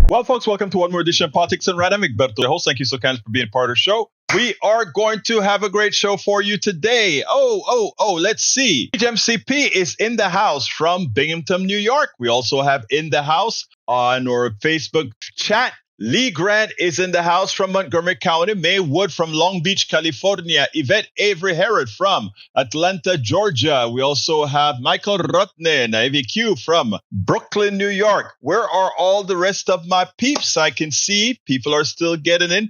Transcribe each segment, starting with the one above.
Well, folks, welcome to one more edition of Politics and Random. Egberto, the host. Thank you so kindly for being part of the show. We are going to have a great show for you today. Let's see. HMCP is in the house from Binghamton, New York. We also have in the house on our Facebook chat. Lee Grant is in the house from Montgomery County. May Wood from Long Beach, California. Yvette Avery Herod from Atlanta, Georgia. We also have Michael Rutnen, AVQ from Brooklyn, New York. Where are all the rest of my peeps? I can see people are still getting in.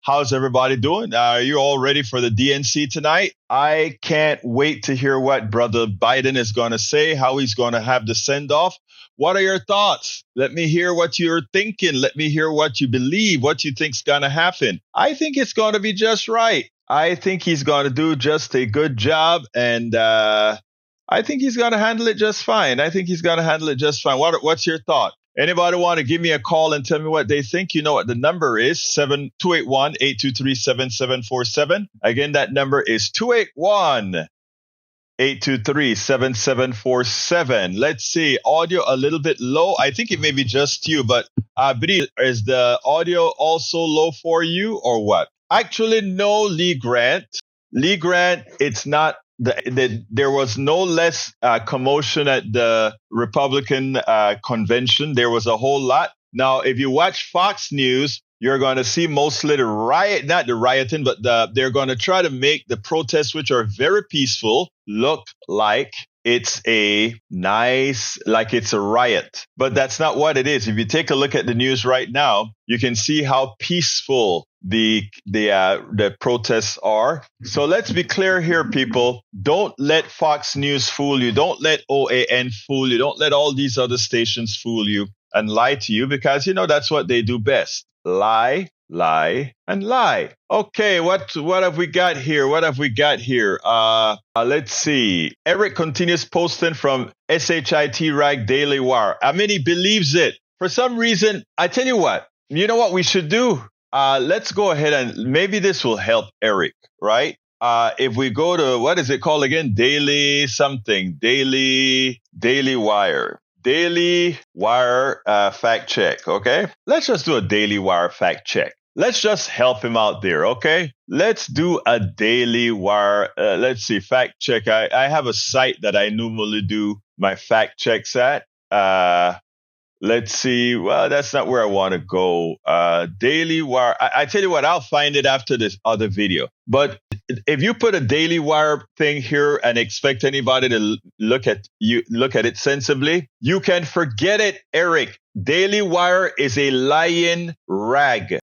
How's everybody doing? Are you all ready for the DNC tonight? I can't wait to hear what Brother Biden is going to say, how he's going to have the send-off. What are your thoughts? Let me hear what you're thinking. Let me hear what you believe, what you think's going to happen. I think it's going to be just right. I think he's going to do just a good job, and I think he's going to handle it just fine. What's your thought? Anybody want to give me a call and tell me what they think? You know what the number is, 281-823-7747. Again, that number is 281-823-7747. Let's see, audio a little bit low. I think it may be just you, but Bree, is the audio also low for you or what? Actually, no, Lee Grant, it's not. There was no less commotion at the Republican convention. There was a whole lot. Now, if you watch Fox News, you're going to see mostly the riot, not the rioting, but they're going to try to make the protests, which are very peaceful, look like it's a riot. But that's not what it is. If you take a look at the news right now, you can see how peaceful the protests are. So let's be clear here, people. Don't let Fox News fool you. Don't let OAN fool you. Don't let all these other stations fool you and lie to you, because that's what they do best. Lie, and lie. Okay, what have we got here? Let's see. Eric continues posting from SHIT Rag Daily Wire. I mean, he believes it. For some reason, I tell you what. You know what we should do? Let's go ahead and maybe this will help Eric, right? If we go to, what is it called again? Daily Wire fact check, okay? Let's just do a Daily Wire fact check. Let's just help him out there, okay? Let's do a Daily Wire, let's see, fact check. I have a site that I normally do my fact checks at. Let's see. Well, that's not where I want to go. Daily Wire. I tell you what, I'll find it after this other video. But if you put a Daily Wire thing here and expect anybody to look at it sensibly, you can forget it, Eric. Daily Wire is a lying rag.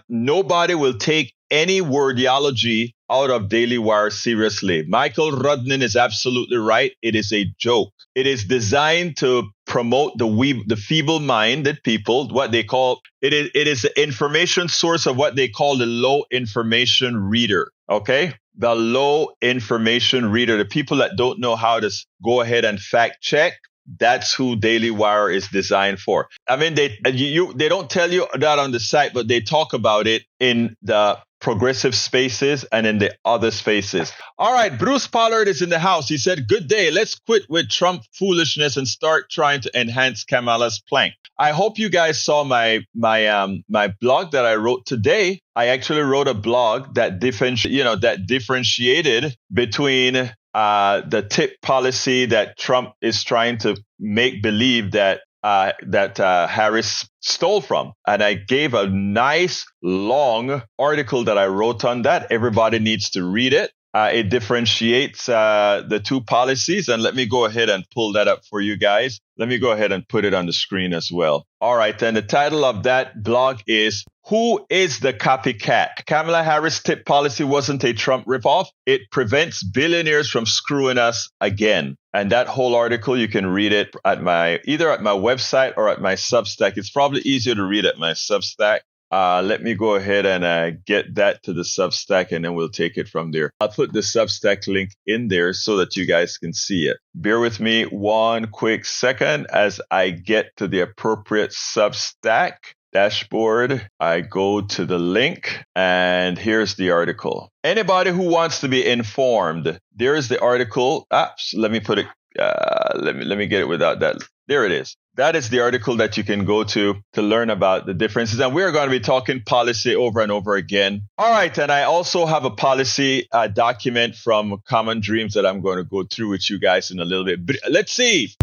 Nobody will take any wordiology out of Daily Wire seriously. Michael Rudnin is absolutely right. It is a joke. It is designed to promote the feeble-minded people, what they call it is the information source of what they call the low information reader. Okay? The low information reader, the people that don't know how to go ahead and fact check. That's who Daily Wire is designed for. I mean, they don't tell you that on the site, but they talk about it in the progressive spaces and in the other spaces. All right, Bruce Pollard is in the house. He said, "Good day. Let's quit with Trump foolishness and start trying to enhance Kamala's plank." I hope you guys saw my blog that I wrote today. I actually wrote a blog that differentiated between the tip policy that Trump is trying to make believe that Harris stole from. And I gave a nice long article that I wrote on that. Everybody needs to read it. It differentiates the two policies. And let me go ahead and pull that up for you guys. Let me go ahead and put it on the screen as well. All right. And the title of that blog is "Who is the Copycat? Kamala Harris' tip policy wasn't a Trump ripoff. It prevents billionaires from screwing us again." And that whole article, you can read it either at my website or at my Substack. It's probably easier to read at my Substack. Let me go ahead and get that to the Substack, and then we'll take it from there. I'll put the Substack link in there so that you guys can see it. Bear with me one quick second as I get to the appropriate Substack dashboard. I go to the link, and here's the article. Anybody who wants to be informed, there's the article. Let me put it. Let me get it without that There it is. That is the article that you can go to learn about the differences. And we're going to be talking policy over and over again. All right. And I also have a policy document from Common Dreams that I'm going to go through with you guys in a little bit. But let's see.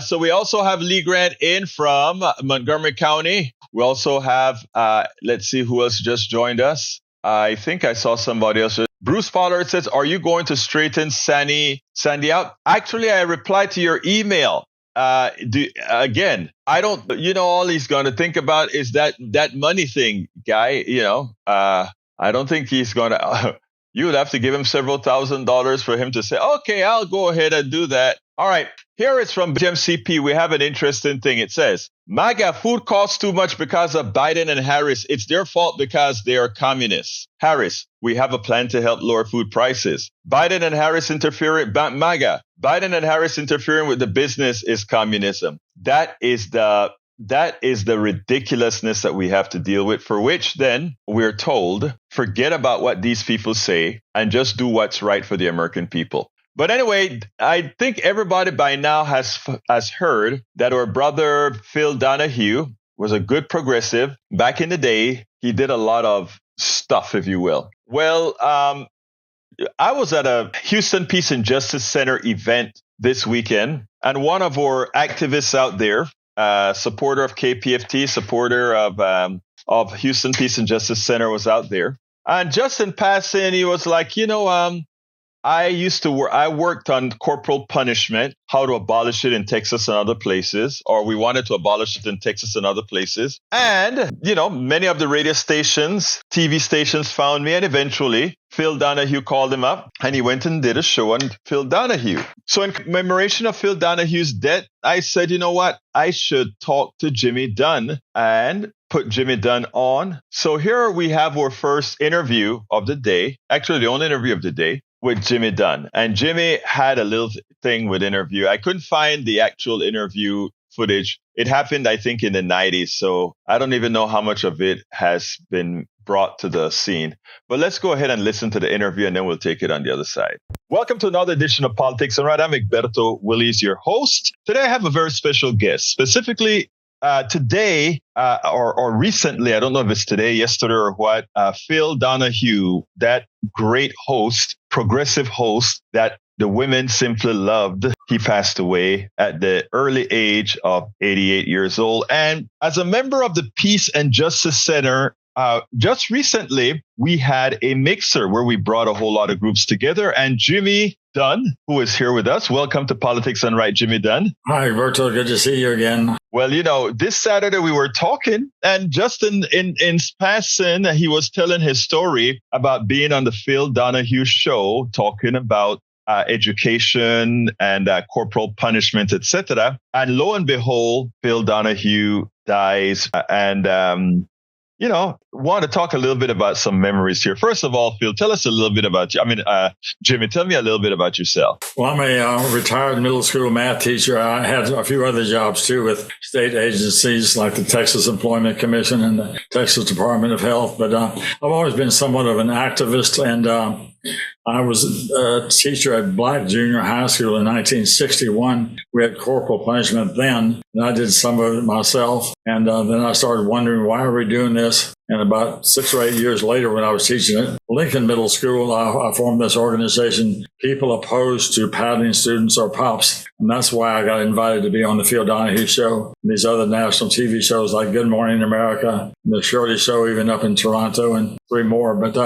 So we also have Lee Grant in from Montgomery County. We also have, let's see who else just joined us. I think I saw somebody else. Bruce Pollard says, are you going to straighten Sandy out? Actually, I replied to your email. Again, I don't, all he's going to think about is that money thing, guy, I don't think he's going to, you would have to give him several $1,000s for him to say, okay, I'll go ahead and do that. All right. Here it's from GMCP. We have an interesting thing. It says, MAGA, food costs too much because of Biden and Harris. It's their fault because they are communists. Harris, we have a plan to help lower food prices. Biden and Harris interfering, MAGA, Biden and Harris interfering with the business is communism. That is the ridiculousness that we have to deal with, for which then we're told, forget about what these people say and just do what's right for the American people. But anyway, I think everybody by now has heard that our brother Phil Donahue was a good progressive. Back in the day, he did a lot of stuff, if you will. Well, I was at a Houston Peace and Justice Center event this weekend, and one of our activists out there, supporter of KPFT, supporter of Houston Peace and Justice Center, was out there. And just in passing, he was like, I worked on corporal punishment, how to abolish it in Texas and other places, or we wanted to abolish it in Texas and other places. And, many of the radio stations, TV stations found me, and eventually Phil Donahue called him up and he went and did a show on Phil Donahue. So in commemoration of Phil Donahue's death, I said, you know what? I should talk to Jimmy Dunne and put Jimmy Dunne on. So here we have our first interview of the day, actually the only interview of the day, with Jimmy Dunne. And Jimmy had a little thing with interview. I couldn't find the actual interview footage. It happened, I think, in the 90s. So I don't even know how much of it has been brought to the scene. But let's go ahead and listen to the interview, and then we'll take it on the other side. Welcome to another edition of Politics and Right. I'm Egberto Willies, your host. Today I have a very special guest. Specifically, today, or recently, I don't know if it's today, yesterday, or what, Phil Donahue, that great host, progressive host that the women simply loved. He passed away at the early age of 88 years old. And as a member of the Peace and Justice Center, just recently, we had a mixer where we brought a whole lot of groups together. And Jimmy Dunne, who is here with us. Welcome to Politics and Right, Jimmy Dunne. Hi, Egberto. Good to see you again. Well, this Saturday we were talking, and just in passing, he was telling his story about being on the Phil Donahue show, talking about education and corporal punishment, etc. And lo and behold, Phil Donahue dies. And want to talk a little bit about some memories here. First of all, Phil, tell us a little bit about you. Jimmy, tell me a little bit about yourself. Well, I'm a retired middle school math teacher. I had a few other jobs, too, with state agencies like the Texas Employment Commission and the Texas Department of Health. But I've always been somewhat of an activist, and I was a teacher at Black Junior High School in 1961. We had corporal punishment then, and I did some of it myself. And then I started wondering, why are we doing this? And about 6 or 8 years later, when I was teaching at Lincoln Middle School, I formed this organization, People Opposed to Paddling Students or POPs. And that's why I got invited to be on the Phil Donahue show, and these other national TV shows like Good Morning America, and the Shirley Show, even up in Toronto, and 3 more. But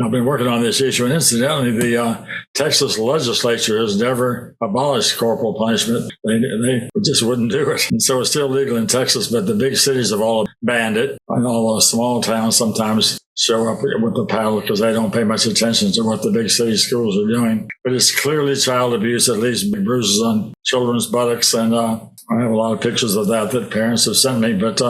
I've been working on this issue, and incidentally, the Texas legislature has never abolished corporal punishment. They just wouldn't do it. And so it's still legal in Texas, but the big cities have all banned it. And all the small towns sometimes show up with the paddle because they don't pay much attention to what the big city schools are doing. But it's clearly child abuse, at least bruises on children's buttocks. And I have a lot of pictures of that parents have sent me. But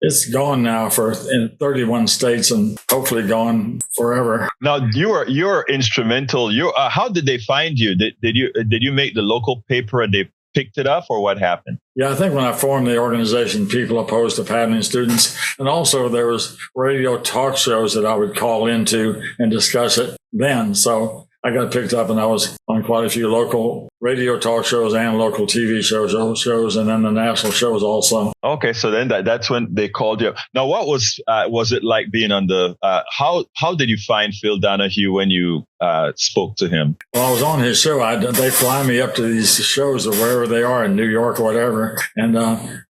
it's gone now in 31 states and hopefully gone forever. Now you're instrumental. How did they find you? Did you make the local paper and they picked it up, or what happened? Yeah, I think when I formed the organization, People Opposed to Paddling Students, and also there was radio talk shows that I would call into and discuss it then. So I got picked up, and I was on quite a few local radio talk shows and local TV shows, and then the national shows also. Okay, so then that's when they called you. Now, what was it like being on the? How did you find Phil Donahue when you spoke to him? Well, I was on his show. They fly me up to these shows or wherever they are in New York or whatever, and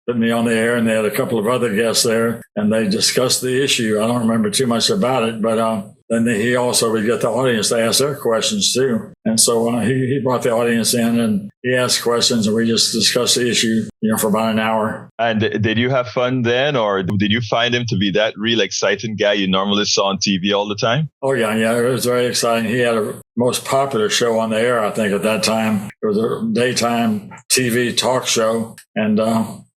put me on the air, and they had a couple of other guests there, and they discussed the issue. I don't remember too much about it, but then he also would get the audience to ask their questions too. And so he brought the audience in, and he asked questions, and we just discussed the issue, for about an hour. And did you have fun then, or did you find him to be that real exciting guy you normally saw on TV all the time? Oh, yeah, it was very exciting. He had a most popular show on the air, I think, at that time. It was a daytime TV talk show, and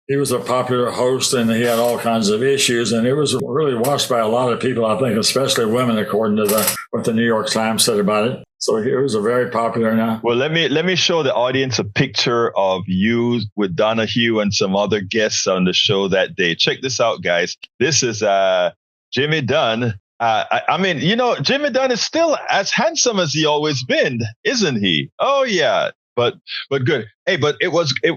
he was a popular host, and he had all kinds of issues, and it was really watched by a lot of people, I think, especially women, according to what the New York Times said about it. So it was a very popular now. Well, let me show the audience a picture of you with Donahue and some other guests on the show that day. Check this out, guys. This is Jimmy Dunne. Jimmy Dunne is still as handsome as he always been, isn't he? Oh, yeah. But good. Hey, but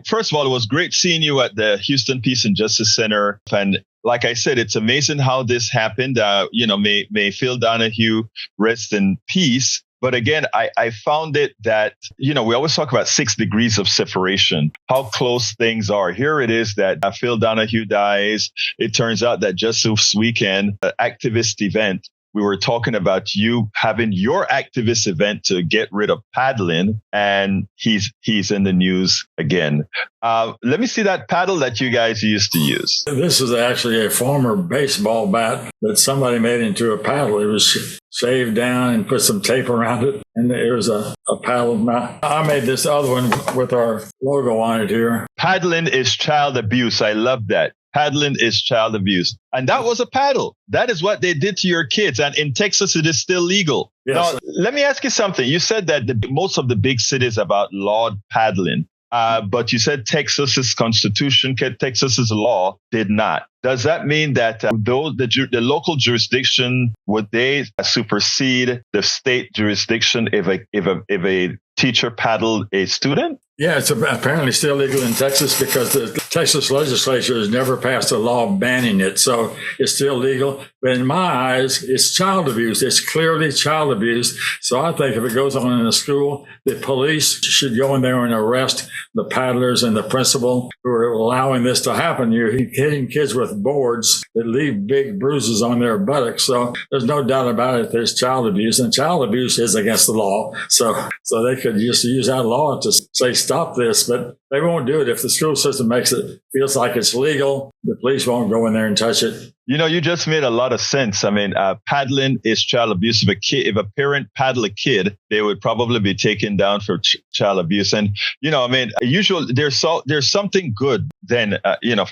first of all, it was great seeing you at the Houston Peace and Justice Center. And like I said, it's amazing how this happened. May Phil Donahue rest in peace. But again, I found it that, we always talk about 6 degrees of separation, how close things are. Here it is that Phil Donahue dies. It turns out that just this weekend, an activist event, we were talking about you having your activist event to get rid of paddling, and he's in the news again. Let me see that paddle that you guys used to use. This is actually a former baseball bat that somebody made into a paddle. It was shaved down and put some tape around it, and it was a paddle. Now, I made this other one with our logo on it here. Paddling is child abuse. I love that. Paddling is child abuse. And that was a paddle. That is what they did to your kids. And in Texas, it is still legal. Yes. Now, let me ask you something. You said that most of the big cities have outlawed paddling. But you said Texas's constitution, Texas's law did not. Does that mean that the local jurisdiction, would they supersede the state jurisdiction if a teacher paddled a student? Yeah, it's apparently still legal in Texas because the Texas legislature has never passed a law banning it. So it's still legal. But in my eyes, it's child abuse. It's clearly child abuse. So I think if it goes on in a school, the police should go in there and arrest the paddlers and the principal who are allowing this to happen. You're hitting kids with boards that leave big bruises on their buttocks. So there's no doubt about it. There's child abuse, and child abuse is against the law. So they could just use that law to say, stop this, but they won't do it. If the school system feels like it's legal, the police won't go in there and touch it. You just made a lot of sense. I mean, paddling is child abuse. If a parent paddle a kid, they would probably be taken down for child abuse. And, usually there's something good then,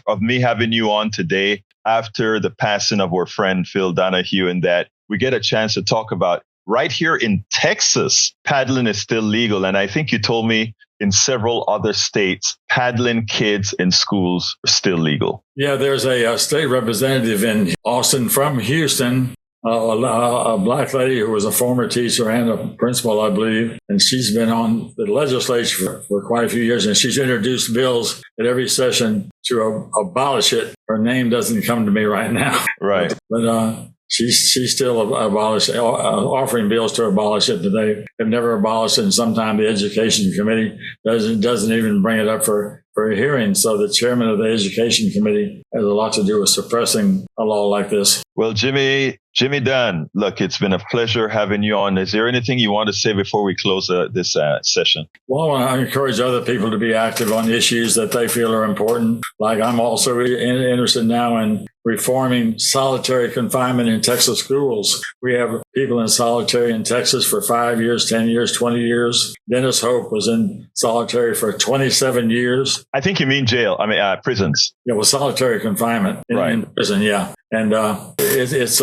of me having you on today after the passing of our friend Phil Donahue, and that we get a chance to talk about right here in Texas, paddling is still legal. And I think you told me in several other states, paddling kids in schools are still legal. Yeah, there's a state representative in Austin from Houston, a black lady who was a former teacher and a principal, I believe. And she's been on the legislature for quite a few years, and she's introduced bills at every session to abolish it. Her name doesn't come to me right now. Right. But she's still offering bills to abolish it, but they have never abolished it. And sometimes the education committee doesn't even bring it up for a hearing. So the chairman of the education committee has a lot to do with suppressing a law like this. Well, Jimmy Dunne, look, it's been a pleasure having you on. Is there anything you want to say before we close this session? Well, I encourage other people to be active on issues that they feel are important. Like I'm also interested now in reforming solitary confinement in Texas schools. We have people in solitary in Texas for 5 years, 10 years, 20 years. Dennis Hope was in solitary for 27 years. I think you mean jail. I mean, prisons. Yeah, well, solitary confinement in prison, yeah. And it's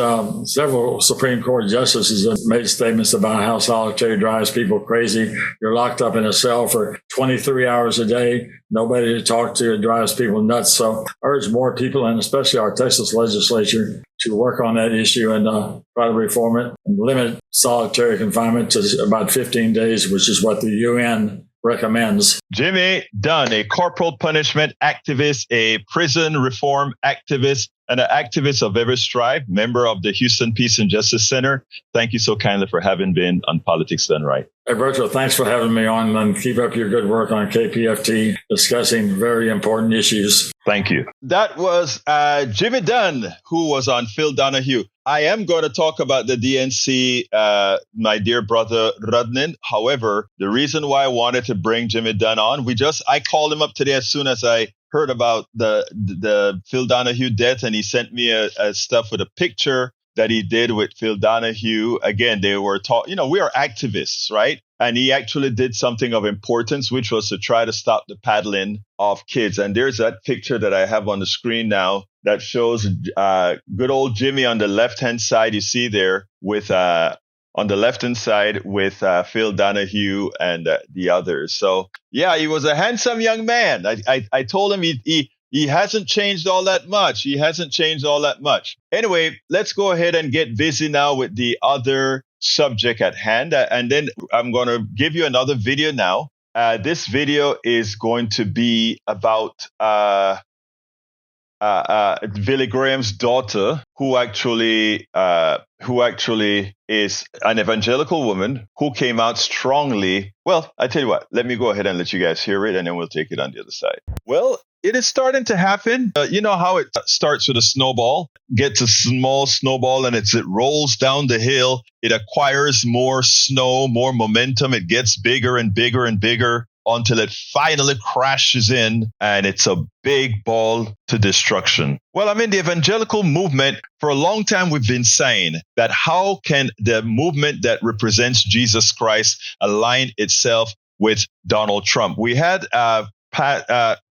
several Supreme Court justices have made statements about how solitary drives people crazy. You're locked up in a cell for 23 hours a day, nobody to talk to. It drives people nuts. So I urge more people, and especially our Texas legislature, to work on that issue and try to reform it and limit solitary confinement to about 15 days, which is what the UN recommends. Jimmy Dunne, a corporal punishment activist, a prison reform activist, and an activist of every stripe, member of the Houston Peace and Justice Center. Thank you so kindly for having been on Politics Done Right. Egberto, thanks for having me on, and keep up your good work on KPFT discussing very important issues. Thank you. That was Jimmy Dunne, who was on Phil Donahue. I am going to talk about the DNC, my dear brother Rudnin. However, the reason why I wanted to bring Jimmy Dunne on, I called him up today as soon as I heard about the Phil Donahue death, and he sent me a stuff with a picture that he did with Phil Donahue. Again, they were we are activists, right? And he actually did something of importance, which was to try to stop the paddling of kids. And there's that picture that I have on the screen now that shows good old Jimmy on the left-hand side. You see there with on the left-hand side with Phil Donahue and the others. So, yeah, he was a handsome young man. I told him he hasn't changed all that much. Anyway, let's go ahead and get busy now with the other subject at hand. And then I'm going to give you another video now. This video is going to be about Billy Graham's daughter, who actually is an evangelical woman who came out strongly. Well, I tell you what, let me go ahead and let you guys hear it, and then we'll take it on the other side. Well, it is starting to happen. You know how it starts with a snowball, gets a small snowball, and as it rolls down the hill, it acquires more snow, more momentum. It gets bigger and bigger and bigger until it finally crashes in, and it's a big ball to destruction. Well, I mean, the evangelical movement, for a long time, we've been saying that how can the movement that represents Jesus Christ align itself with Donald Trump? We had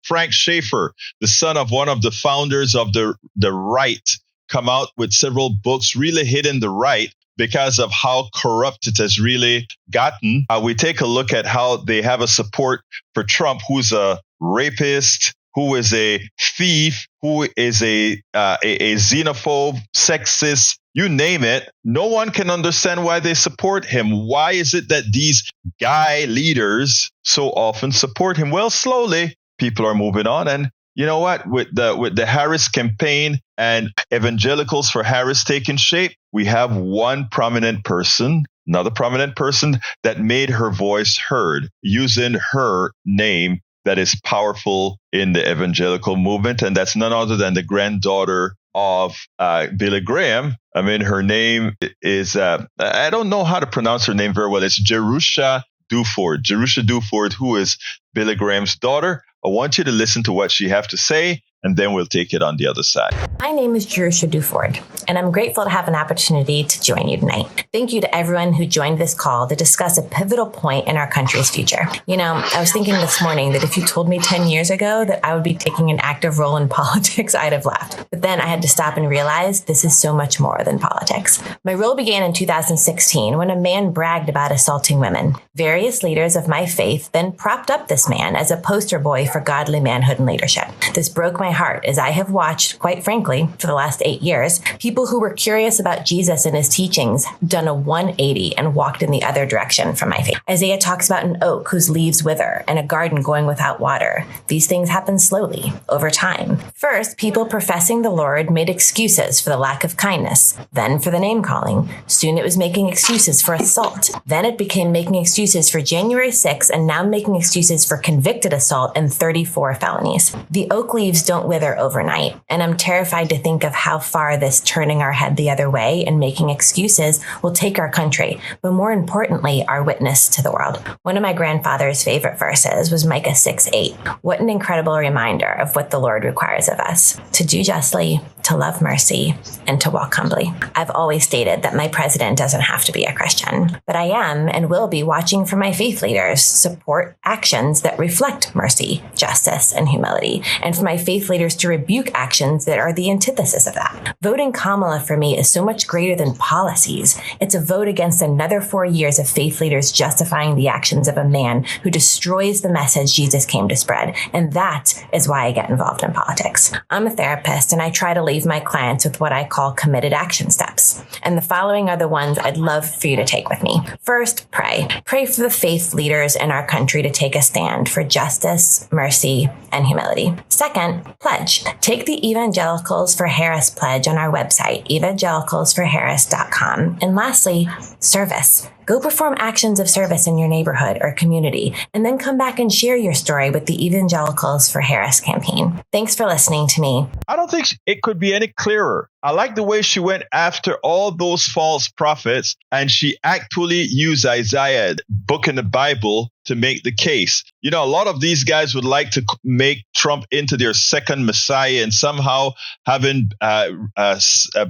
Frank Schaeffer, the son of one of the founders of the right, come out with several books really hitting the right because of how corrupt it has really gotten. We take a look at how they have a support for Trump, who's a rapist, who is a thief, who is a xenophobe, sexist, you name it. No one can understand why they support him. Why is it that these guy leaders so often support him? Well, slowly, people are moving on. And you know what? With the Harris campaign and evangelicals for Harris taking shape, we have another prominent person that made her voice heard using her name that is powerful in the evangelical movement. And that's none other than the granddaughter of Billy Graham. I mean, her name is, I don't know how to pronounce her name very well. It's Jerusha Duford, who is Billy Graham's daughter. I want you to listen to what she has to say, and then we'll take it on the other side. My name is Jerusha Duford, and I'm grateful to have an opportunity to join you tonight. Thank you to everyone who joined this call to discuss a pivotal point in our country's future. You know, I was thinking this morning that if you told me 10 years ago that I would be taking an active role in politics, I'd have laughed. But then I had to stop and realize this is so much more than politics. My role began in 2016 when a man bragged about assaulting women. Various leaders of my faith then propped up this man as a poster boy for godly manhood and leadership. This broke my heart as I have watched, quite frankly, for the last 8 years, people who were curious about Jesus and his teachings done a 180 and walked in the other direction from my faith. Isaiah talks about an oak whose leaves wither and a garden going without water. These things happen slowly, over time. First, people professing the Lord made excuses for the lack of kindness, then for the name calling. Soon it was making excuses for assault. Then it became making excuses for January 6th and now making excuses for convicted assault and 34 felonies. The oak leaves don't don't wither overnight. And I'm terrified to think of how far this turning our head the other way and making excuses will take our country, but more importantly, our witness to the world. One of my grandfather's favorite verses was Micah 6:8. What an incredible reminder of what the Lord requires of us: to do justly, to love mercy, and to walk humbly. I've always stated that my president doesn't have to be a Christian, but I am and will be watching for my faith leaders support actions that reflect mercy, justice, and humility, and for my faith leaders to rebuke actions that are the antithesis of that. Voting Kamala for me is so much greater than policies. It's a vote against another 4 years of faith leaders justifying the actions of a man who destroys the message Jesus came to spread, and that is why I get involved in politics. I'm a therapist, and I try to leave my clients with what I call committed action steps. And the following are the ones I'd love for you to take with me. First, pray. Pray for the faith leaders in our country to take a stand for justice, mercy, and humility. Second, pledge. Take the Evangelicals for Harris pledge on our website, evangelicalsforharris.com. And lastly, service. Go perform actions of service in your neighborhood or community, and then come back and share your story with the Evangelicals for Harris campaign. Thanks for listening to me. I don't think it could be any clearer. I like the way she went after all those false prophets, and she actually used Isaiah, book in the Bible, to make the case. You know, a lot of these guys would like to make Trump into their second Messiah, and somehow having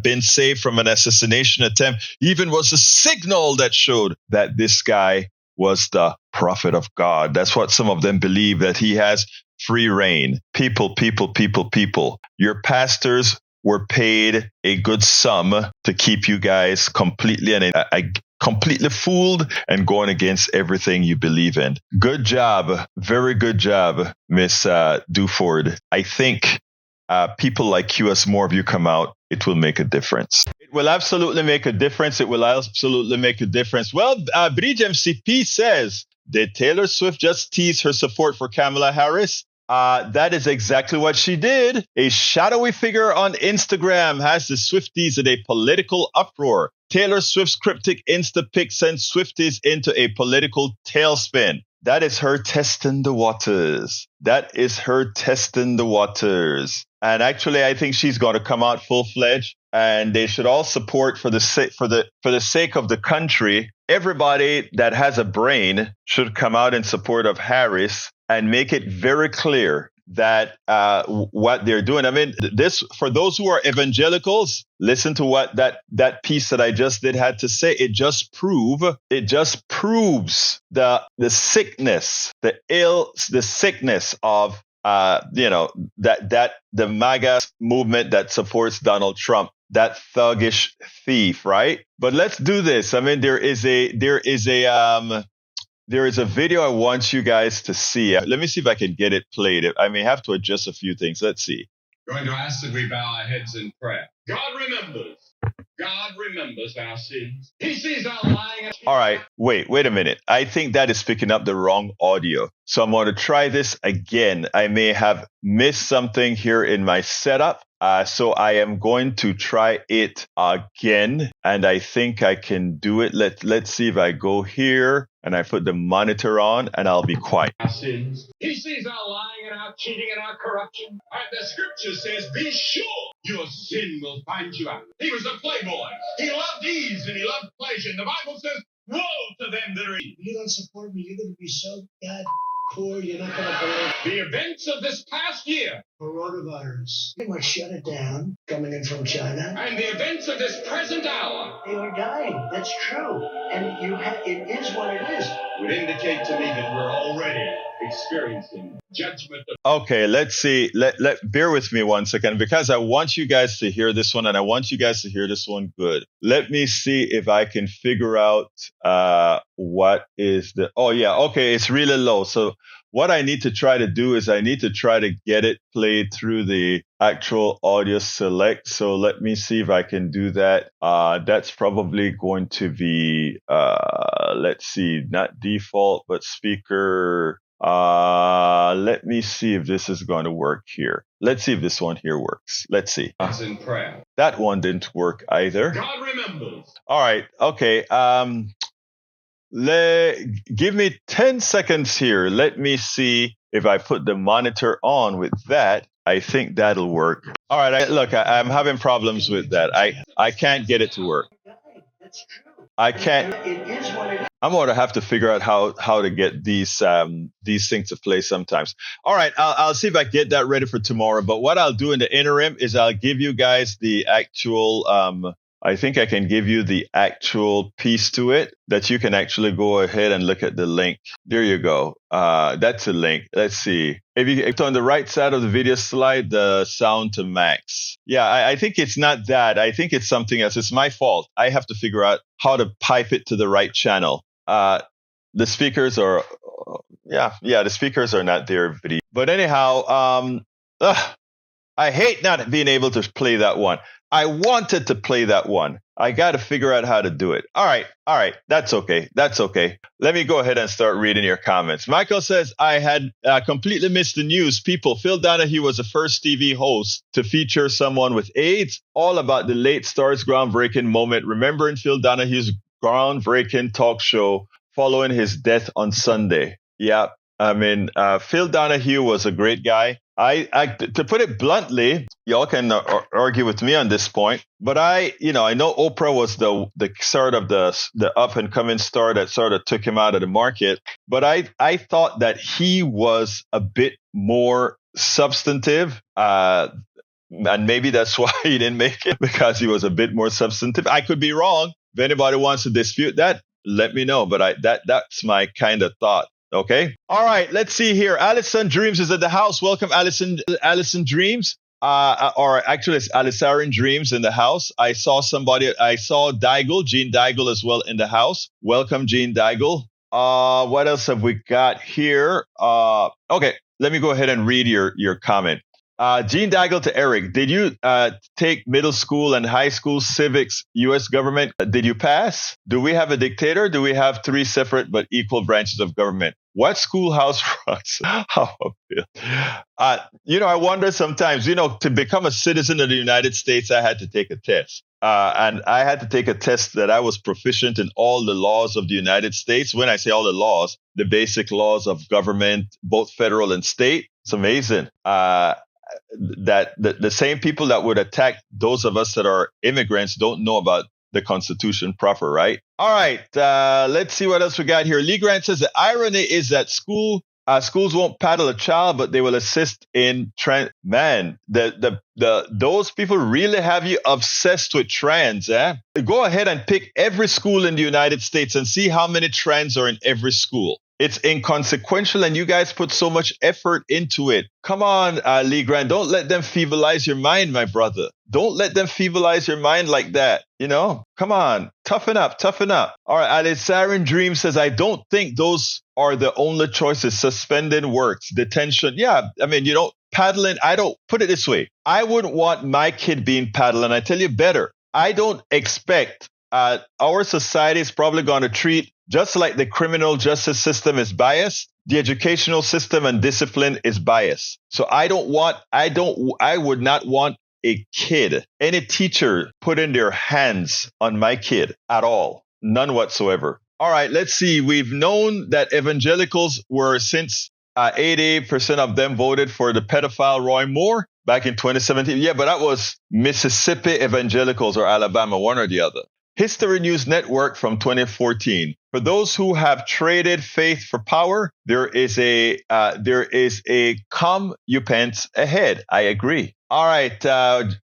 been saved from an assassination attempt even was a signal that showed that this guy was the prophet of God. That's what some of them believe, that he has free reign. People. Your pastors were paid a good sum to keep you guys completely fooled and going against everything you believe in. Good job. Very good job, Miss Duford. I think people like you, as more of you come out, it will make a difference. It will absolutely make a difference. Well, Bridge MCP says, did Taylor Swift just tease her support for Kamala Harris? That is exactly what she did. A shadowy figure on Instagram has the Swifties in a political uproar. Taylor Swift's cryptic Insta pic sends Swifties into a political tailspin. That is her testing the waters. And actually, I think she's going to come out full-fledged, and they should all support for the sake of the country. Everybody that has a brain should come out in support of Harris and make it very clear that what they're doing. I mean, this, for those who are evangelicals, listen to what that piece that I just did had to say. It just proves the sickness, the sickness of that the MAGA movement that supports Donald Trump, that thuggish thief, right? But let's do this. I mean, there is a video I want you guys to see. Let me see if I can get it played. I may have to adjust a few things. Let's see. Going to ask that we bow our heads in prayer. God remembers our sins. He sees our lying. All right. Wait a minute. I think that is picking up the wrong audio. So I'm going to try this again. I may have missed something here in my setup. So I am going to try it again, and I think I can do it. Let's see if I go here and I put the monitor on, and I'll be quiet. Our sins. He sees our lying and our cheating and our corruption. And the scripture says, be sure your sin will find you out. He was a playboy. He loved ease and he loved pleasure. And the Bible says, woe to them that are evil. You don't support me, you're going to be so poor, you're not going to believe. The events of this past year. Coronavirus. They were shut it down, coming in from China. And the events of this present hour. They were dying. That's true. And it is what it is. Would indicate to me that we're already experiencing judgment. Okay, let's see. Bear with me one second, because I want you guys to hear this one, and I want you guys to hear this one good. Let me see if I can figure out what is the. Oh yeah, okay, it's really low. So what I need to try to do is I need to try to get it played through the actual audio select. So let me see if I can do that. That's probably going to be, let's see, not default, but speaker. Let me see if this is going to work here. Let's see if this one here works. Let's see. In prayer. That one didn't work either. God remembers. All right. Okay. Give me 10 seconds here. Let me see if I put the monitor on with that, I think that'll work. All right, I'm having problems with that. I can't get it to work. I can't. I'm going to have to figure out how to get these things to play sometimes. All right, I'll see if I get that ready for tomorrow. But what I'll do in the interim is I'll give you guys the actual. I think I can give you the actual piece to it that you can actually go ahead and look at the link. There you go. That's a link. Let's see. If on the right side of the video slide, the sound to max. Yeah, I think it's not that. I think it's something else. It's my fault. I have to figure out how to pipe it to the right channel. The speakers are, the speakers are not there. But anyhow, I hate not being able to play that one. I wanted to play that one. I got to figure out how to do it. All right. That's okay. Let me go ahead and start reading your comments. Michael says, I had completely missed the news. People, Phil Donahue was the first TV host to feature someone with AIDS. All about the late star's groundbreaking moment. Remembering Phil Donahue's groundbreaking talk show following his death on Sunday. Yeah. I mean, Phil Donahue was a great guy. To put it bluntly, y'all can argue with me on this point, but I know Oprah was the sort of the up and coming star that sort of took him out of the market. But I thought that he was a bit more substantive, and maybe that's why he didn't make it, because he was a bit more substantive. I could be wrong. If anybody wants to dispute that, let me know. But that's my kind of thought. Okay. All right. Let's see here. Allison Dreams is at the house. Welcome, Allison Dreams. Or actually, it's Alisarin Dreams in the house. I saw Digel, Jean Digel as well in the house. Welcome, Jean Digel. What else have we got here? Okay. Let me go ahead and read your comment. Jean Digel to Eric. Did you take middle school and high school civics, U.S. government? Did you pass? Do we have a dictator? Do we have 3 separate but equal branches of government? What schoolhouse runs? I wonder sometimes, to become a citizen of the United States, I had to take a test. And I had to take a test that I was proficient in all the laws of the United States. When I say all the laws, the basic laws of government, both federal and state. It's amazing. That the same people that would attack those of us that are immigrants don't know about the Constitution proper, right? All right, let's see what else we got here. Lee Grant says the irony is that schools won't paddle a child, but they will assist in trans. Man, those people really have you obsessed with trans, eh? Go ahead and pick every school in the United States and see how many trans are in every school. It's inconsequential, and you guys put so much effort into it. Come on, Lee Grant. Don't let them feebleize your mind, my brother. Don't let them feebleize your mind like that. Come on. Toughen up. All right. Alisarin Dream says, I don't think those are the only choices. Suspending works. Detention. Yeah. I mean, paddling. I don't put it this way. I wouldn't want my kid being paddled. And I tell you better, I don't expect our society is probably going to treat, just like the criminal justice system is biased, the educational system and discipline is biased. So I would not want a kid, any teacher putting their hands on my kid at all. None whatsoever. All right, let's see. We've known that evangelicals were, since 88% of them voted for the pedophile Roy Moore back in 2017. Yeah, but that was Mississippi evangelicals or Alabama, one or the other. History News Network from 2014. For those who have traded faith for power, there is a comeuppance ahead. I agree. All right,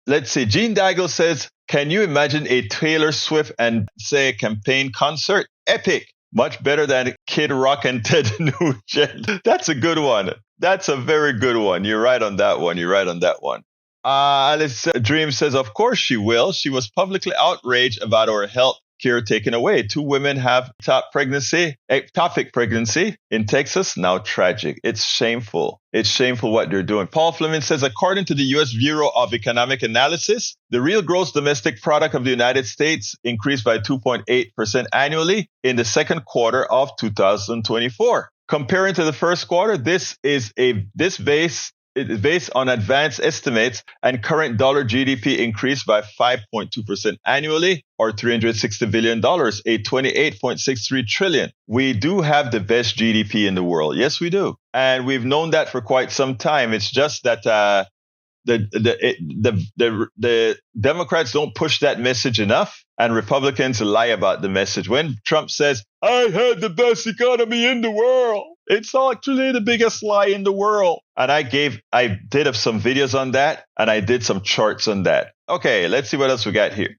let's see. Jean Digel says, can you imagine a Taylor Swift and say campaign concert? Epic. Much better than Kid Rock and Ted Nugent. That's a good one. That's a very good one. You're right on that one. Alice Dream says, of course she will. She was publicly outraged about our health care taken away. 2 women have ectopic pregnancy in Texas. Now tragic. It's shameful. It's shameful what they're doing. Paul Fleming says, according to the U.S. Bureau of Economic Analysis, the real gross domestic product of the United States increased by 2.8% annually in the second quarter of 2024. Comparing to the first quarter, this is based on advanced estimates, and current dollar GDP increased by 5.2% annually, or $360 billion, a 28.63 trillion. We do have the best GDP in the world. Yes, we do. and we've known that for quite some time. It's just that the Democrats don't push that message enough, and Republicans lie about the message. When Trump says, "I had the best economy in the world," it's actually the biggest lie in the world. And I did have some videos on that, and I did some charts on that. Okay, let's see what else we got here.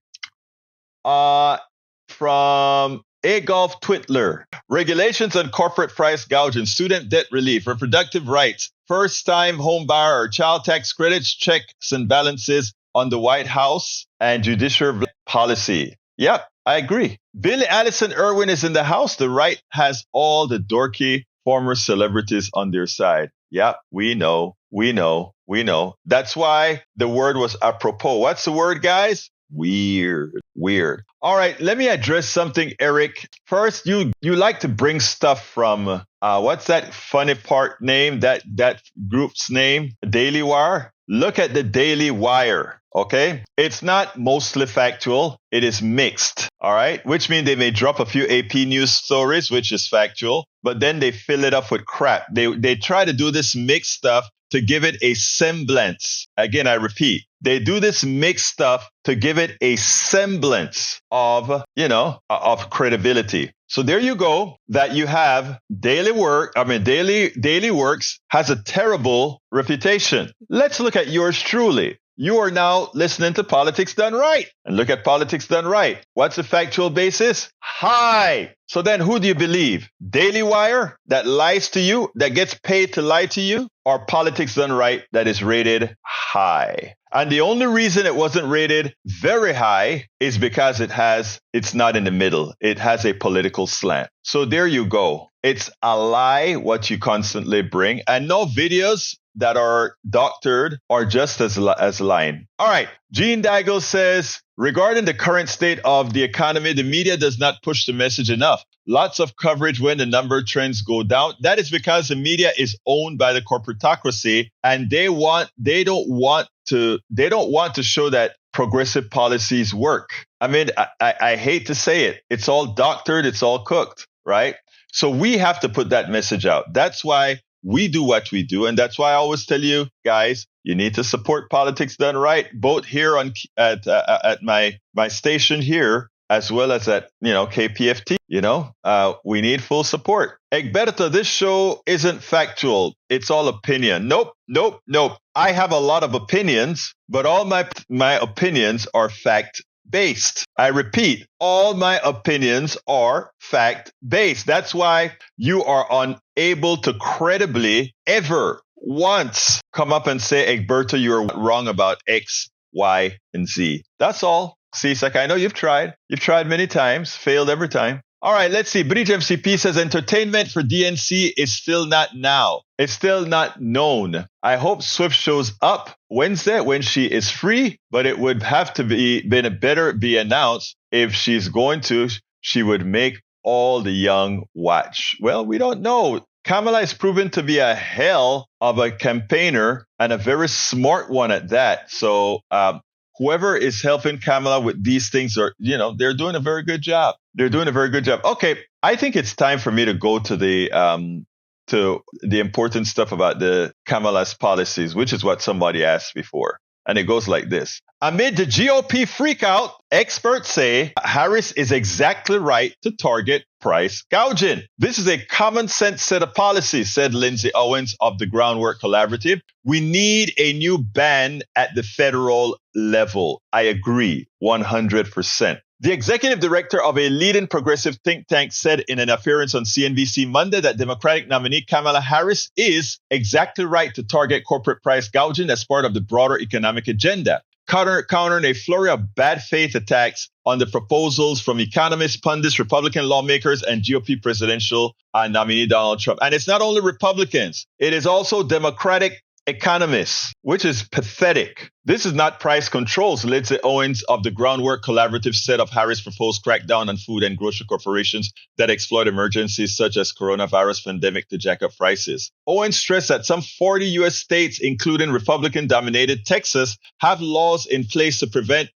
From A Golf Twitler, regulations on corporate price gouging, student debt relief, reproductive rights, first-time home buyer or child tax credits, checks and balances on the White House, and judicial policy. Yep, I agree. Billy Allison Irwin is in the house. The right has all the dorky former celebrities on their side. Yep, we know. That's why the word was apropos. What's the word, guys? Weird. All right, let me address something, Eric. First, you like to bring stuff from what's that funny part name? That group's name, Daily Wire. Look at the Daily Wire. Okay, it's not mostly factual. It is mixed. All right, which means they may drop a few AP news stories, which is factual, but then they fill it up with crap. They try to do this mixed stuff to give it a semblance. Again, I repeat, they do this mixed stuff to give it a semblance of credibility. So there you go, that you have Daily Works has a terrible reputation. Let's look at yours truly. You are now listening to Politics Done Right. And look at Politics Done Right. What's the factual basis? High. So then who do you believe? Daily Wire that lies to you, that gets paid to lie to you? Or Politics Done Right that is rated high? And the only reason it wasn't rated very high is because it's not in the middle. It has a political slant. So there you go. It's a lie what you constantly bring, and no videos that are doctored are just as lying. All right. Gene Daigle says, regarding the current state of the economy, the media does not push the message enough. Lots of coverage when the number trends go down. That is because the media is owned by the corporatocracy, and they don't want to show that progressive policies work. I mean, I hate to say it. It's all doctored. It's all cooked, right? So we have to put that message out. That's why we do what we do. And that's why I always tell you guys, you need to support Politics Done Right, both here at my station here, as well as at, KPFT. We need full support. Egberto, this show isn't factual. It's all opinion. Nope. I have a lot of opinions, but all my opinions are fact-based. I repeat, all my opinions are fact-based. That's why you are unable to credibly ever once come up and say, Egberto, you're wrong about X, Y, and Z. That's all. See, it's like, I know you've tried. You've tried many times, failed every time. All right, let's see. Bridge MCP says entertainment for DNC is still not now. It's still not known. I hope Swift shows up Wednesday when she is free, but it would have to be announced if she's going to. She would make all the young watch. Well, we don't know. Kamala is proven to be a hell of a campaigner and a very smart one at that. So whoever is helping Kamala with these things they're doing a very good job. Okay, I think it's time for me to go to the important stuff about the Kamala's policies, which is what somebody asked before. And it goes like this. Amid the GOP freakout, experts say Harris is exactly right to target price gouging. This is a common sense set of policies, said Lindsay Owens of the Groundwork Collaborative. We need a new ban at the federal level. I agree 100%. The executive director of a leading progressive think tank said in an appearance on CNBC Monday that Democratic nominee Kamala Harris is exactly right to target corporate price gouging as part of the broader economic agenda, countering a flurry of bad faith attacks on the proposals from economists, pundits, Republican lawmakers, and GOP presidential nominee Donald Trump. And it's not only Republicans, it is also Democratic economists, which is pathetic. This is not price controls, Lindsay Owens of the Groundwork Collaborative said of Harris' proposed crackdown on food and grocery corporations that exploit emergencies such as coronavirus pandemic to jack up prices. Owens stressed that some 40 U.S. states, including Republican-dominated Texas, have laws in place to prevent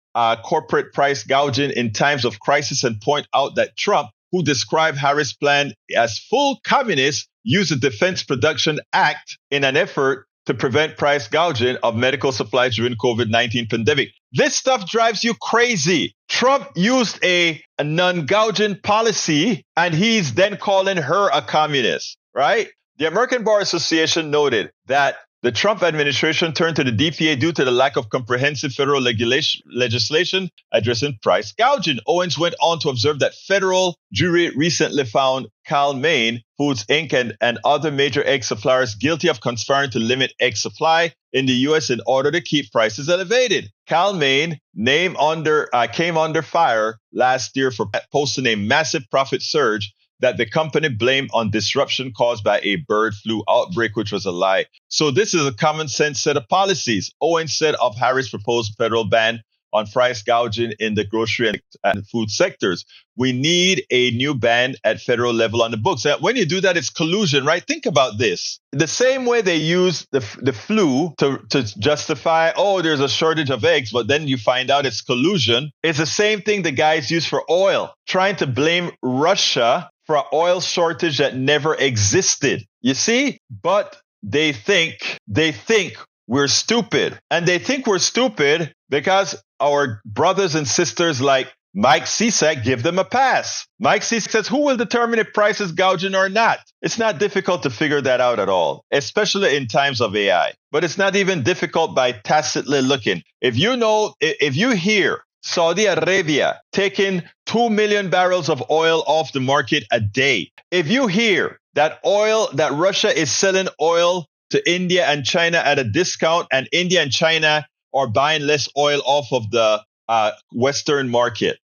corporate price gouging in times of crisis and point out that Trump who described Harris' plan as full communist, used the Defense Production Act in an effort to prevent price gouging of medical supplies during COVID-19 pandemic. This stuff drives you crazy. Trump used a non-gouging policy, and he's then calling her a communist, right? The American Bar Association noted that the Trump administration turned to the DPA due to the lack of comprehensive federal legislation addressing price gouging. Owens went on to observe that federal jury recently found Cal-Maine Foods Inc. and other major egg suppliers guilty of conspiring to limit egg supply in the U.S. in order to keep prices elevated. Cal-Maine came under fire last year for posting a massive profit surge that the company blamed on disruption caused by a bird flu outbreak, which was a lie. So this is a common sense set of policies. Owens said of Harris' proposed federal ban on price gouging in the grocery and food sectors. We need a new ban at federal level on the books. When you do that, it's collusion, right? Think about this. The same way they use the flu to justify, there's a shortage of eggs, but then you find out it's collusion. It's the same thing the guys use for oil, trying to blame Russia for an oil shortage that never existed. You see? But they think we're stupid. And they think we're stupid because our brothers and sisters like Mike Cisak give them a pass. Mike Cisak says, who will determine if price is gouging or not? It's not difficult to figure that out at all, especially in times of AI. But it's not even difficult by tacitly looking. If you hear Saudi Arabia taking 2 million barrels of oil off the market a day, if you hear that Russia is selling oil to India and China at a discount, and India and China are buying less oil off of the Western market,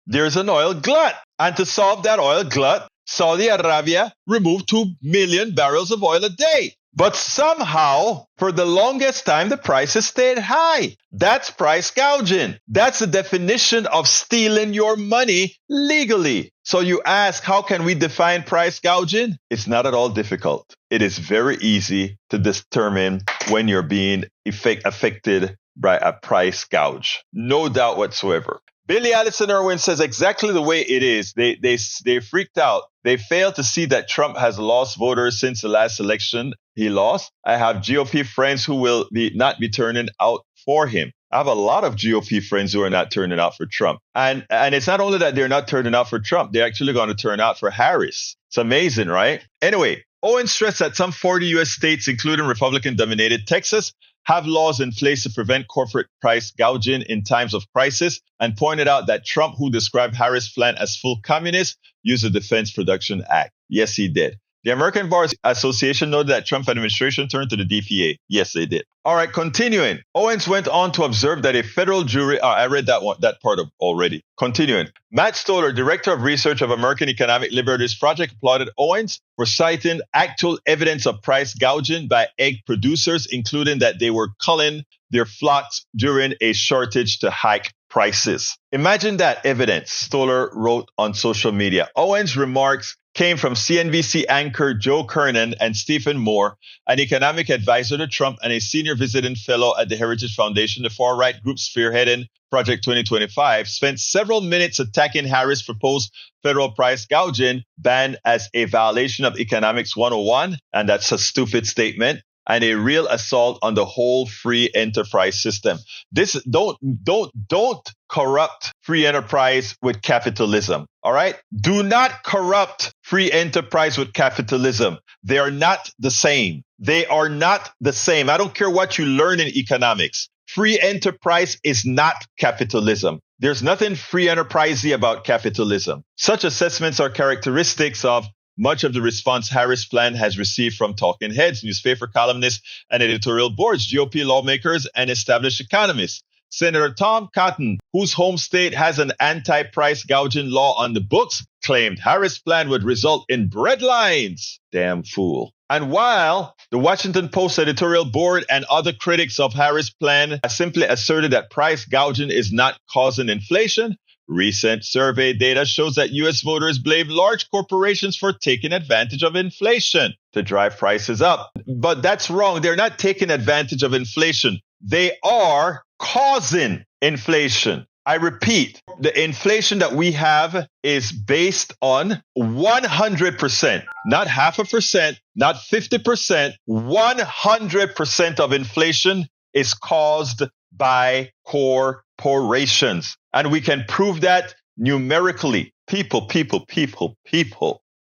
there's an oil glut. And to solve that oil glut, Saudi Arabia removed 2 million barrels of oil a day. But somehow, for the longest time, the prices stayed high. That's price gouging. That's the definition of stealing your money legally. So you ask, how can we define price gouging? It's not at all difficult. It is very easy to determine when you're being affected by a price gouge. No doubt whatsoever. Billy Allison Irwin says exactly the way it is. They freaked out. They failed to see that Trump has lost voters since the last election he lost. I have GOP friends who will not be turning out for him. I have a lot of GOP friends who are not turning out for Trump. And it's not only that they're not turning out for Trump, they're actually going to turn out for Harris. It's amazing, right? Anyway, Owen stressed that some 40 U.S. states, including Republican-dominated Texas, have laws in place to prevent corporate price gouging in times of crisis, and pointed out that Trump, who described Harris' plan as full communist, used the Defense Production Act. Yes, he did. The American Bar Association noted that Trump administration turned to the DPA. Yes, they did. All right, continuing. Owens went on to observe that a federal jury, I read that part already. Continuing. Matt Stoller, director of research of American Economic Liberties Project, applauded Owens for citing actual evidence of price gouging by egg producers, including that they were culling their flocks during a shortage to hike prices. Imagine that evidence, Stoller wrote on social media. Owens' remarks came from CNBC anchor Joe Kernan and Stephen Moore, an economic advisor to Trump and a senior visiting fellow at the Heritage Foundation. The far-right group spearheading Project 2025 spent several minutes attacking Harris' proposed federal price gouging ban as a violation of Economics 101, and that's a stupid statement, and a real assault on the whole free enterprise system. This don't corrupt free enterprise with capitalism. All right? Do not corrupt free enterprise with capitalism. They are not the same. They are not the same. I don't care what you learn in economics. Free enterprise is not capitalism. There's nothing free enterprisey about capitalism. Such assessments are characteristics of much of the response Harris' plan has received from talking heads, newspaper columnists, and editorial boards, GOP lawmakers, and established economists. Senator Tom Cotton, whose home state has an anti-price gouging law on the books, claimed Harris' plan would result in bread lines. Damn fool. And while the Washington Post editorial board and other critics of Harris' plan simply asserted that price gouging is not causing inflation, recent survey data shows that U.S. voters blame large corporations for taking advantage of inflation to drive prices up. But that's wrong. They're not taking advantage of inflation. They are causing inflation. I repeat, the inflation that we have is based on 100%, not half a percent, not 50%, 100% of inflation is caused by corporations. And we can prove that numerically. People.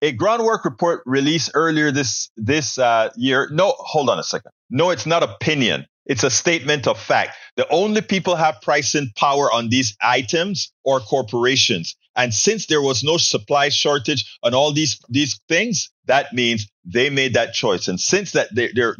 A groundwork report released earlier this year. No, hold on a second. No, it's not opinion. It's a statement of fact. The only people have pricing power on these items are corporations. And since there was no supply shortage on all these things, that means they made that choice. And since that their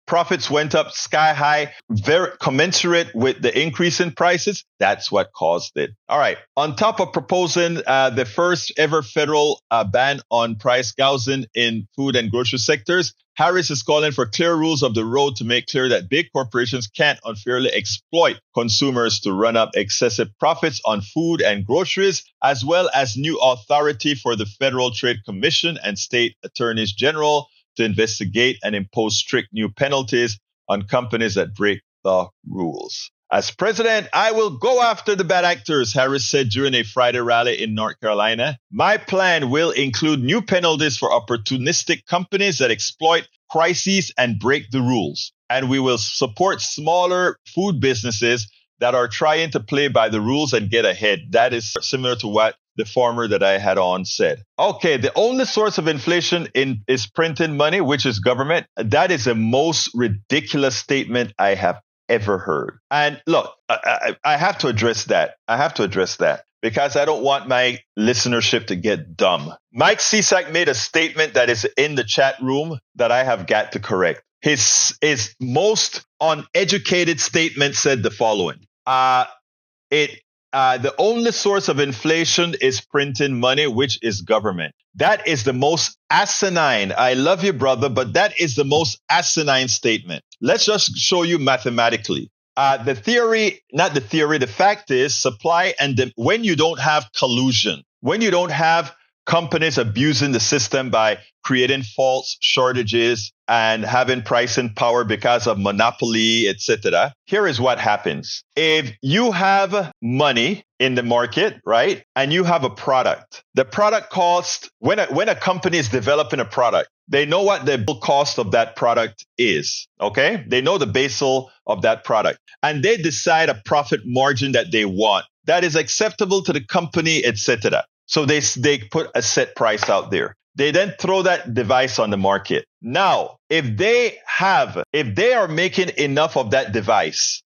profits went up sky high, very commensurate with the increase in prices, that's what caused it. All right. On top of proposing the first ever federal ban on price gouging in food and grocery sectors, Harris is calling for clear rules of the road to make clear that big corporations can't unfairly exploit consumers to run up excessive profits on food and groceries, as well as new authority for the Federal Trade Commission and state attorneys general to investigate and impose strict new penalties on companies that break the rules. As president, I will go after the bad actors, Harris said during a Friday rally in North Carolina. My plan will include new penalties for opportunistic companies that exploit crises and break the rules. And we will support smaller food businesses that are trying to play by the rules and get ahead. That is similar to what the farmer that I had on said. Okay, the only source of inflation is printing money, which is government. That is the most ridiculous statement I have ever heard. And look, I have to address that. Because I don't want my listenership to get dumb. Mike Cisak made a statement that is in the chat room that I have got to correct. His most uneducated statement said the following. The only source of inflation is printing money, which is government. That is the most asinine. I love you, brother, but that is the most asinine statement. Let's just show you mathematically. The fact is supply and when you don't have collusion, when you don't have companies abusing the system by creating false shortages and having pricing power because of monopoly, etc. Here is what happens. If you have money in the market, right, and you have a product, the product cost, when a company is developing a product, they know what the cost of that product is, okay? They know the basal of that product, and they decide a profit margin that they want that is acceptable to the company, etc. So they put a set price out there. They then throw that device on the market. Now, if they are making enough of that device,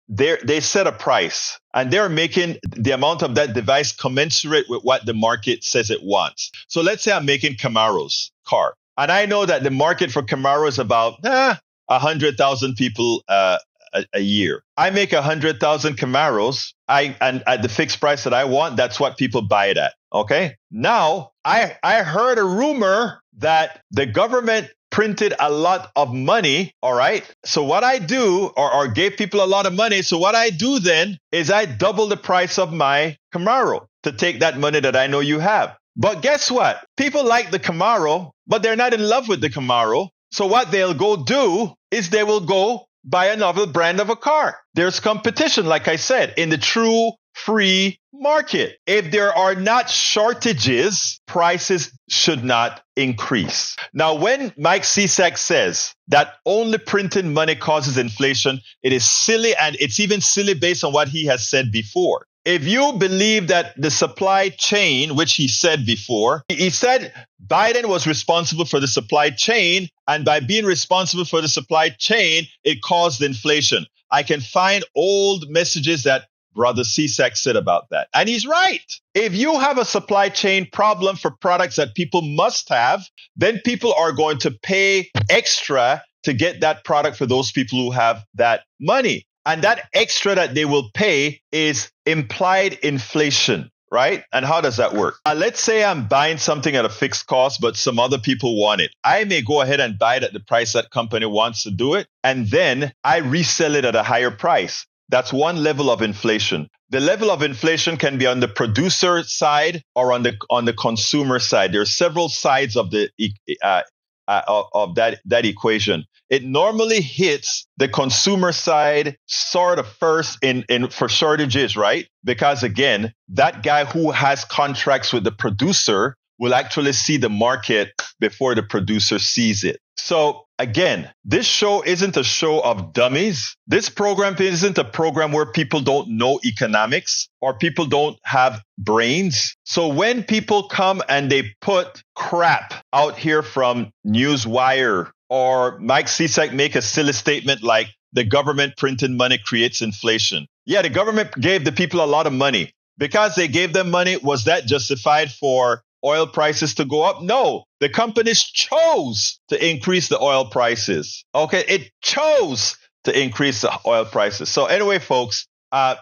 they set a price and they're making the amount of that device commensurate with what the market says it wants. So let's say I'm making Camaro's car, and I know that the market for Camaro is about 100,000 people a year. I make 100,000 Camaros, and at the fixed price that I want, that's what people buy it at. Okay. Now, I heard a rumor that the government printed a lot of money. All right. So what I do, or gave people a lot of money. So what I do then is I double the price of my Camaro to take that money that I know you have. But guess what? People like the Camaro, but they're not in love with the Camaro. So what they'll go do is they will go buy another brand of a car. There's competition, like I said, in the true free market. If there are not shortages, prices should not increase. Now, when Mike Cisak says that only printing money causes inflation, it is silly, and it's even silly based on what he has said before. If you believe that the supply chain, which he said before, he said Biden was responsible for the supply chain, and by being responsible for the supply chain, it caused inflation. I can find old messages that Brother Cisak said about that. And he's right. If you have a supply chain problem for products that people must have, then people are going to pay extra to get that product for those people who have that money. And that extra that they will pay is implied inflation, right? And how does that work? Let's say I'm buying something at a fixed cost, but some other people want it. I may go ahead and buy it at the price that company wants to do it, and then I resell it at a higher price. That's one level of inflation. The level of inflation can be on the producer side or on the consumer side. There are several sides of the of that equation. It normally hits the consumer side sort of first in for shortages, right? Because again, that guy who has contracts with the producer will actually see the market before the producer sees it. So again, this show isn't a show of dummies. This program isn't a program where people don't know economics or people don't have brains. So when people come and they put crap out here from Newswire or Mike Cisak make a silly statement like the government printing money creates inflation. Yeah, the government gave the people a lot of money. Because they gave them money, was that justified for oil prices to go up? No, the companies chose to increase the oil prices. Okay, it chose to increase the oil prices. So anyway, folks, it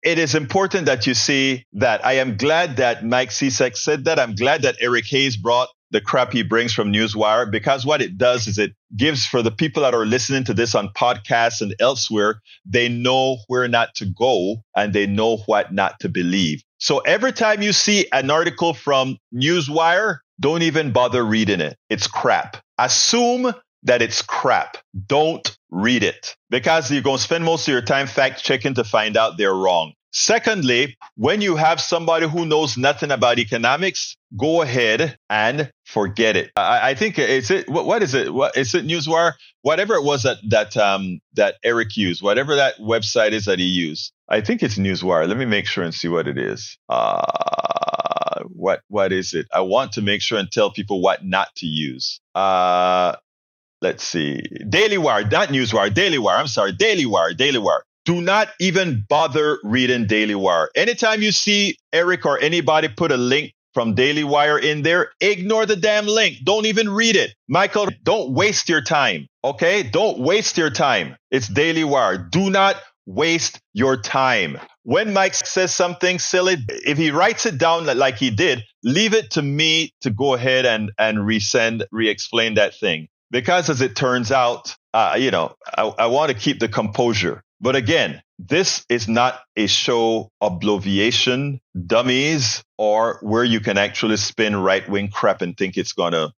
is important that you see that. I am glad that Mike Cisak said that. I'm glad that Eric Hayes brought the crap he brings from Newswire, because what it does is it gives, for the people that are listening to this on podcasts and elsewhere, they know where not to go and they know what not to believe. So every time you see an article from Newswire, don't even bother reading it. It's crap. Assume that it's crap. Don't read it, because you're going to spend most of your time fact checking to find out they're wrong. Secondly, when you have somebody who knows nothing about economics, go ahead and forget it. I think it's it. What is it? What is it? Newswire? Whatever it was that Eric used, whatever that website is that he used. I think it's Newswire. Let me make sure and see what it is. What is it? I want to make sure and tell people what not to use. Let's see. Daily Wire, not Newswire. Daily Wire. I'm sorry. Daily Wire. Daily Wire. Do not even bother reading Daily Wire. Anytime you see Eric or anybody put a link from Daily Wire in there, ignore the damn link. Don't even read it. Michael, don't waste your time. Okay? Don't waste your time. It's Daily Wire. Do not waste your time. When Mike says something silly, if he writes it down like he did, leave it to me to go ahead and re-explain that thing. Because as it turns out, I want to keep the composure. But again, this is not a show of bloviation, dummies, or where you can actually spin right-wing crap and think it's going to,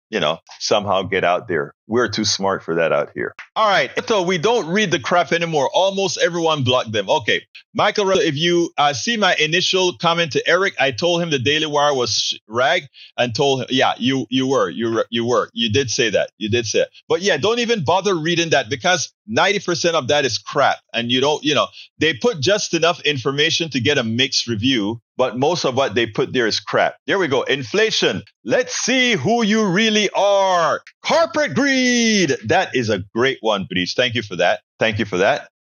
somehow get out there. We're too smart for that out here. All right. So we don't read the crap anymore. Almost everyone blocked them. Okay. Michael, if you see my initial comment to Eric, I told him the Daily Wire was rag and told him, yeah, you were. You did say that. You did say it. But yeah, don't even bother reading that, because 90% of that is crap. And they put just enough information to get a mixed review, but most of what they put there is crap. There we go. Inflation. Let's see who you really are. Corporate greed. That is a great one, Breach. Thank you for that.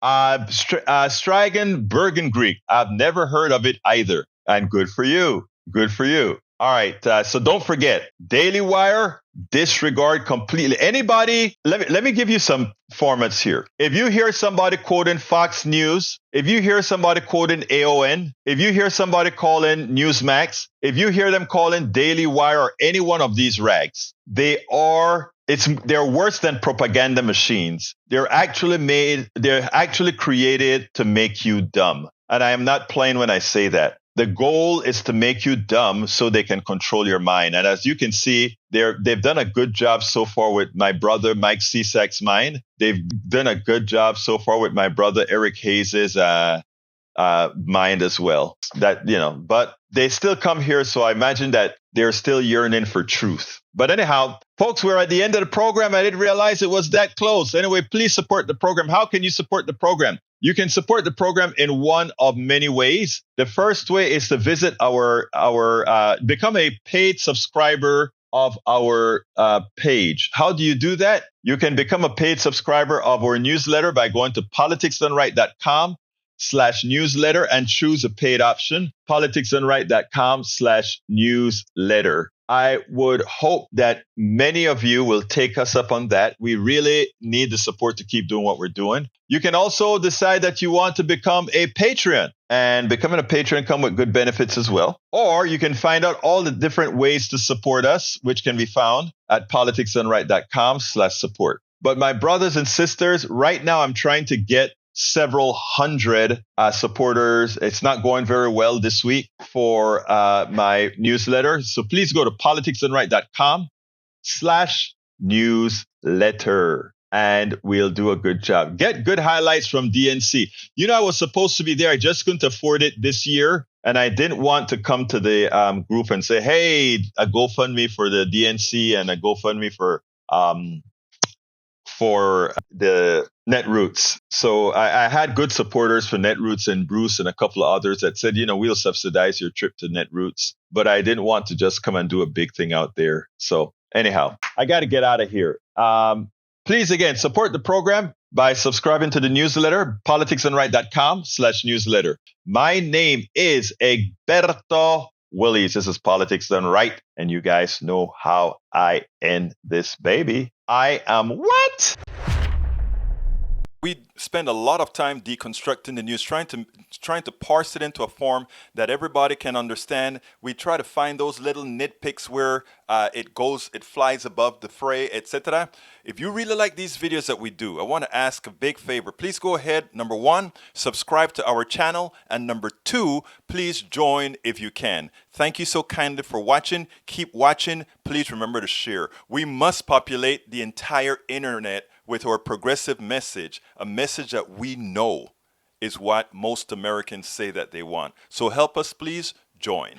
Strigan Bergen Greek. I've never heard of it either. And good for you. Good for you. All right. So don't forget, Daily Wire, disregard completely. Anybody, let me give you some formats here. If you hear somebody quoting Fox News, if you hear somebody quoting AON, if you hear somebody calling Newsmax, if you hear them calling Daily Wire or any one of these rags, they're worse than propaganda machines. They're actually created to make you dumb. And I am not playing when I say that. The goal is to make you dumb so they can control your mind. And as you can see, they've done a good job so far with my brother Mike Cisak's mind. They've done a good job so far with my brother Eric Hayes's mind as well. But they still come here, so I imagine that they're still yearning for truth. But anyhow, folks, we're at the end of the program. I didn't realize it was that close. Anyway, please support the program. How can you support the program? You can support the program in one of many ways. The first way is to visit become a paid subscriber of our page. How do you do that? You can become a paid subscriber of our newsletter by going to politicsdoneright.com/newsletter and choose a paid option, politicsdoneright.com/newsletter. I would hope that many of you will take us up on that. We really need the support to keep doing what we're doing. You can also decide that you want to become a Patreon, and becoming a Patreon comes with good benefits as well. Or you can find out all the different ways to support us, which can be found at politicsdoneright.com/support. But my brothers and sisters, right now I'm trying to get several hundred supporters. It's not going very well this week for my newsletter. So please go to politicsdoneright.com/support. newsletter. And we'll do a good job. Get good highlights from DNC. You know, I was supposed to be there. I just couldn't afford it this year. And I didn't want to come to the group and say, hey, a GoFundMe for the DNC and a GoFundMe for the Netroots. So I had good supporters for Netroots and Bruce and a couple of others that said, you know, we'll subsidize your trip to Netroots. But I didn't want to just come and do a big thing out there. So anyhow, I got to get out of here. Please, again, support the program by subscribing to the newsletter, politicsdoneright.com/newsletter. My name is Egberto Willies. This is Politics Done Right. And you guys know how I end this baby. I am what? We spend a lot of time deconstructing the news, trying to parse it into a form that everybody can understand. We try to find those little nitpicks where it flies above the fray, etc. If you really like these videos that we do, I want to ask a big favor. Please go ahead, number 1, subscribe to our channel, and number 2, please join if you can. Thank you so kindly for watching. Keep watching. Please remember to share. We must populate the entire internet with our progressive message, a message that we know is what most Americans say that they want. So help us, please join.